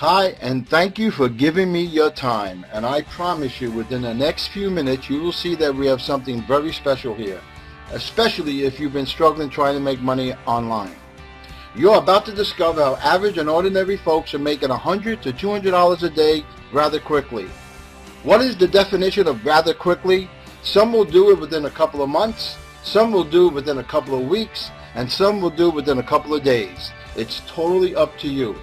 Hi, and thank you for giving me your time. And I promise you, within the next few minutes, you will see that we have something very special here, especially if you've been struggling trying to make money online. You're about to discover how average and ordinary folks are making $100 to $200 a day rather quickly. What is the definition of rather quickly? Some will do it within a couple of months, some will do it within a couple of weeks, and some will do it within a couple of days. It's totally up to you.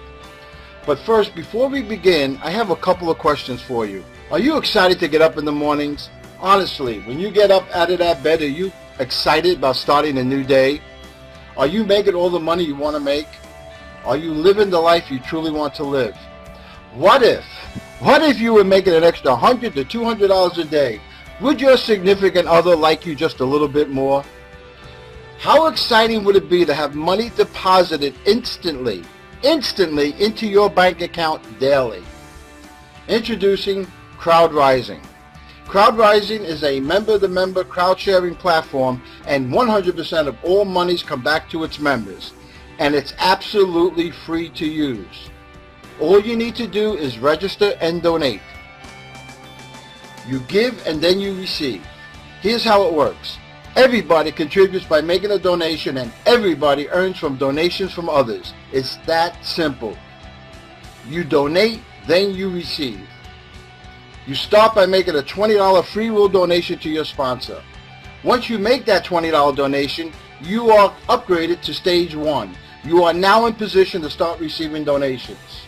But first, before we begin, I have a couple of questions for you. Are you excited to get up in the mornings? Honestly, when you get up out of that bed, are you excited about starting a new day? Are you making all the money you want to make? Are you living the life you truly want to live? What if you were making an extra $100 to $200 a day? Would your significant other like you just a little bit more? How exciting would it be to have money deposited instantly into your bank account daily? Introducing Crowdrising. Crowdrising is a member-to-member crowd-sharing platform, and 100% of all monies come back to its members, and it's absolutely free to use. All you need to do is register and donate. You give and then you receive. Here's how it works. Everybody contributes by making a donation, and everybody earns from donations from others. It's that simple. You donate, then you receive. You start by making a $20 free will donation to your sponsor. Once you make that $20 donation, you are upgraded to stage 1. You are now in position to start receiving donations.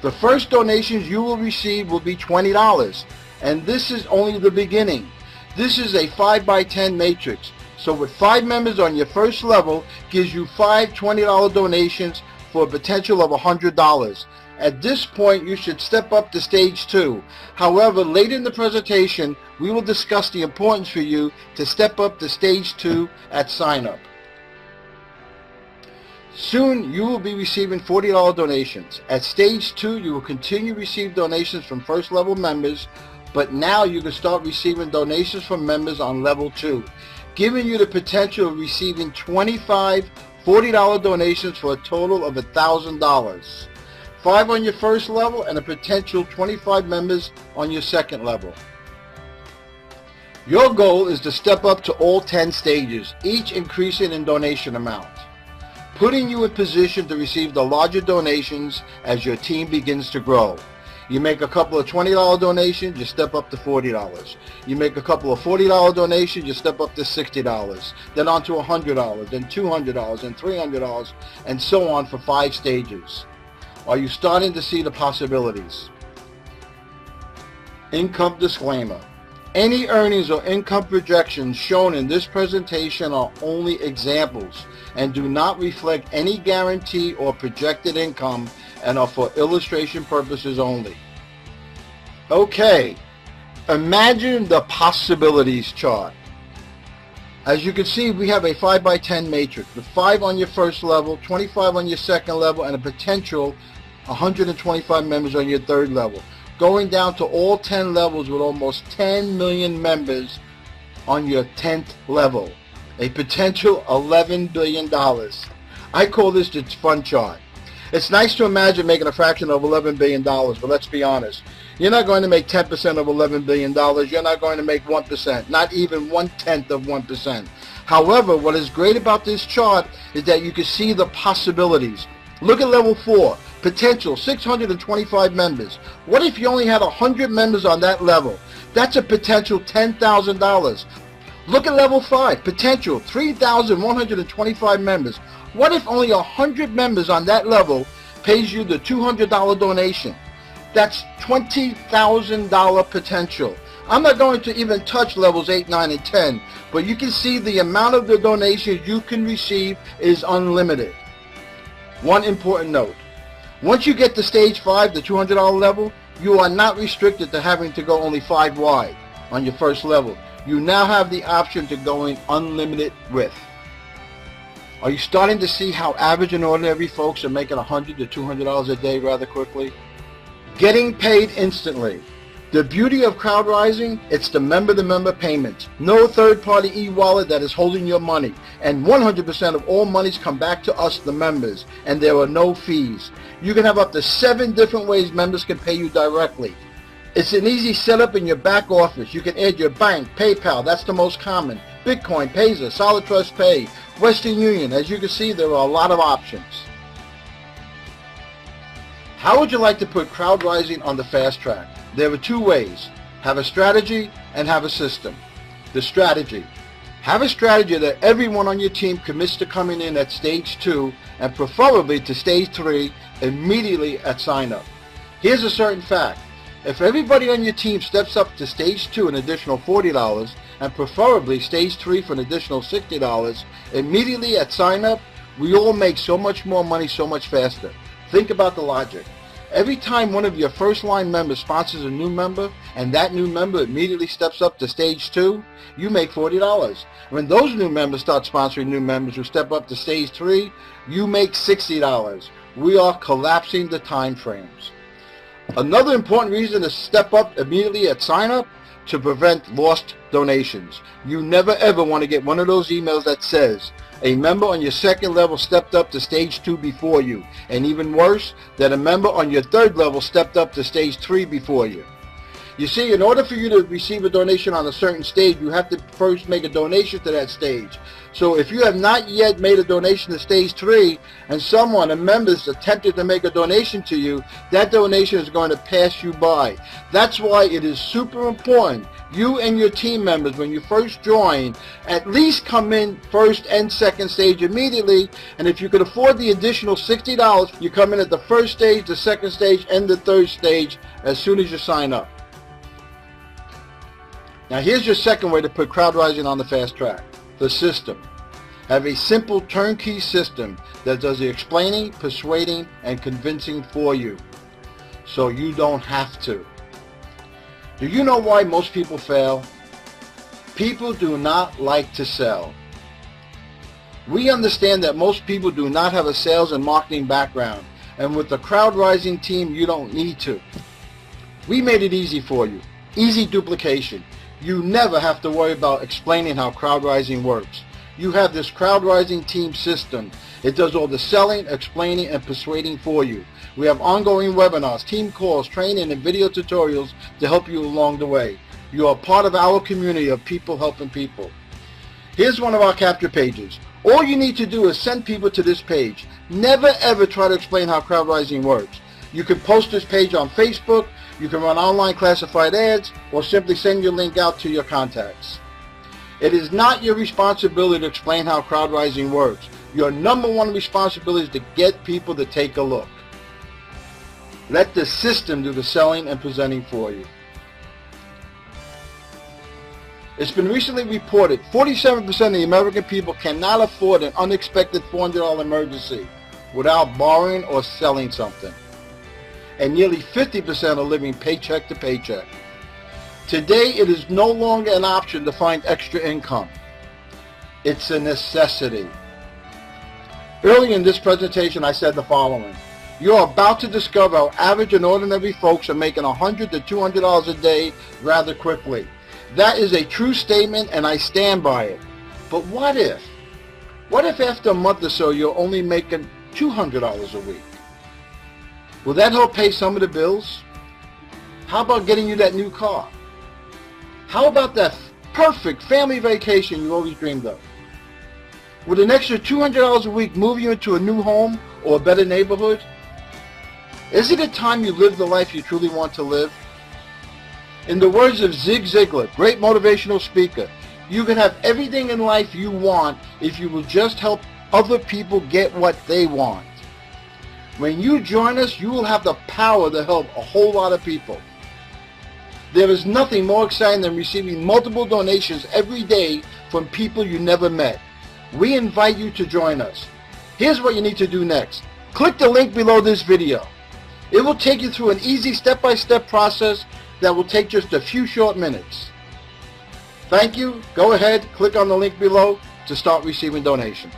The first donations you will receive will be $20, and this is only the beginning. This is a 5x10 matrix, so with 5 members on your first level gives you 5 $20 donations for a potential of $100. At this point, you should step up to stage 2. However, later in the presentation, we will discuss the importance for you to step up to stage 2 at sign up. Soon, you will be receiving $40 donations. At stage 2, you will continue to receive donations from first level members, but now you can start receiving donations from members on level 2, giving you the potential of receiving 25 $40 donations for a total of $1,000. 5 on your first level and a potential 25 members on your second level. Your goal is to step up to all 10 stages, each increasing in donation amount, putting you in position to receive the larger donations as your team begins to grow. You make a couple of $20 donations, you step up to $40. You make a couple of $40 donations, you step up to $60. Then on to $100, then $200, and $300, and so on for 5 stages. Are you starting to see the possibilities? Income disclaimer. Any earnings or income projections shown in this presentation are only examples and do not reflect any guarantee or projected income and are for illustration purposes only. Okay, imagine the possibilities chart. As you can see, we have a 5x10 matrix with 5 on your first level, 25 on your second level, and a potential 125 members on your third level, going down to all 10 levels with almost 10 million members on your 10th level, a potential $11 billion. I call this the fun chart. It's nice to imagine making a fraction of $11 billion, but let's be honest. You're not going to make 10% of $11 billion. You're not going to make 1%, not even 1/10 of 1%. However, what is great about this chart is that you can see the possibilities. Look at level 4, potential 625 members. What if you only had 100 members on that level? That's a potential $10,000. Look at level 5, potential 3,125 members. What if only 100 members on that level pays you the $200 donation? That's $20,000 potential. I'm not going to even touch levels 8, 9, and 10, but you can see the amount of the donations you can receive is unlimited. One important note. Once you get to stage 5, the $200 level, you are not restricted to having to go only 5 wide on your first level. You now have the option to going unlimited width. Are you starting to see how average and ordinary folks are making $100 to $200 a day rather quickly? Getting paid instantly. The beauty of Crowdrising, it's the member-to-member payments. No third-party e-wallet that is holding your money. And 100% of all monies come back to us, the members, and there are no fees. You can have up to 7 different ways members can pay you directly. It's an easy setup in your back office. You can add your bank, PayPal, that's the most common, Bitcoin, Pazer, Solid Trust Pay, Western Union. As you can see, there are a lot of options. How would you like to put Crowdrising on the fast track? There are 2 ways. Have a strategy and have a system. The strategy. Have a strategy that everyone on your team commits to coming in at stage 2 and preferably to stage 3 immediately at sign up. Here's a certain fact. If everybody on your team steps up to stage 2 an additional $40 and preferably stage 3 for an additional $60 immediately at sign up, we all make so much more money so much faster. Think about the logic. Every time one of your first line members sponsors a new member and that new member immediately steps up to stage 2, you make $40. When those new members start sponsoring new members who step up to stage 3, you make $60. We are collapsing the time frames. Another important reason to step up immediately at sign up, to prevent lost donations. You never ever want to get one of those emails that says a member on your second level stepped up to stage 2 before you, and even worse, that a member on your third level stepped up to stage 3 before you. You see, in order for you to receive a donation on a certain stage, you have to first make a donation to that stage. So if you have not yet made a donation to stage 3 and someone, a member, is attempted to make a donation to you, that donation is going to pass you by. That's why it is super important you and your team members, when you first join, at least come in first and second stage immediately, and if you could afford the additional $60, you come in at the first stage, the second stage, and the third stage as soon as you sign up. Now here's your second way to put Crowdrising on the fast track. The system. Have a simple turnkey system that does the explaining, persuading, and convincing for you, so you don't have to. Do you know why most people fail? People do not like to sell. We understand that most people do not have a sales and marketing background, and with the Crowdrising team, you don't need to. We made it easy for you. Easy duplication. You never have to worry about explaining how Crowdrising works. You have this Crowdrising team system. It does all the selling, explaining, and persuading for you. We have ongoing webinars, team calls, training, and video tutorials to help you along the way. You are part of our community of people helping people. Here's one of our capture pages. All you need to do is send people to this page. Never ever try to explain how Crowdrising works. You can post this page on Facebook, you can run online classified ads, or simply send your link out to your contacts. It is not your responsibility to explain how Crowdrising works. Your number one responsibility is to get people to take a look. Let the system do the selling and presenting for you. It's been recently reported 47% of the American people cannot afford an unexpected $400 emergency without borrowing or selling something. And nearly 50% are living paycheck to paycheck. Today, it is no longer an option to find extra income. It's a necessity. Earlier in this presentation, I said the following. You're about to discover how average and ordinary folks are making $100 to $200 a day rather quickly. That is a true statement, and I stand by it. But what if? What if after a month or so, you're only making $200 a week? Will that help pay some of the bills? How about getting you that new car? How about that perfect family vacation you always dreamed of? Would an extra $200 a week move you into a new home or a better neighborhood? Is it a time you live the life you truly want to live? In the words of Zig Ziglar, great motivational speaker, you can have everything in life you want if you will just help other people get what they want. When you join us, you will have the power to help a whole lot of people. There is nothing more exciting than receiving multiple donations every day from people you never met. We invite you to join us. Here's what you need to do next. Click the link below this video. It will take you through an easy step-by-step process that will take just a few short minutes. Thank you. Go ahead, click on the link below to start receiving donations.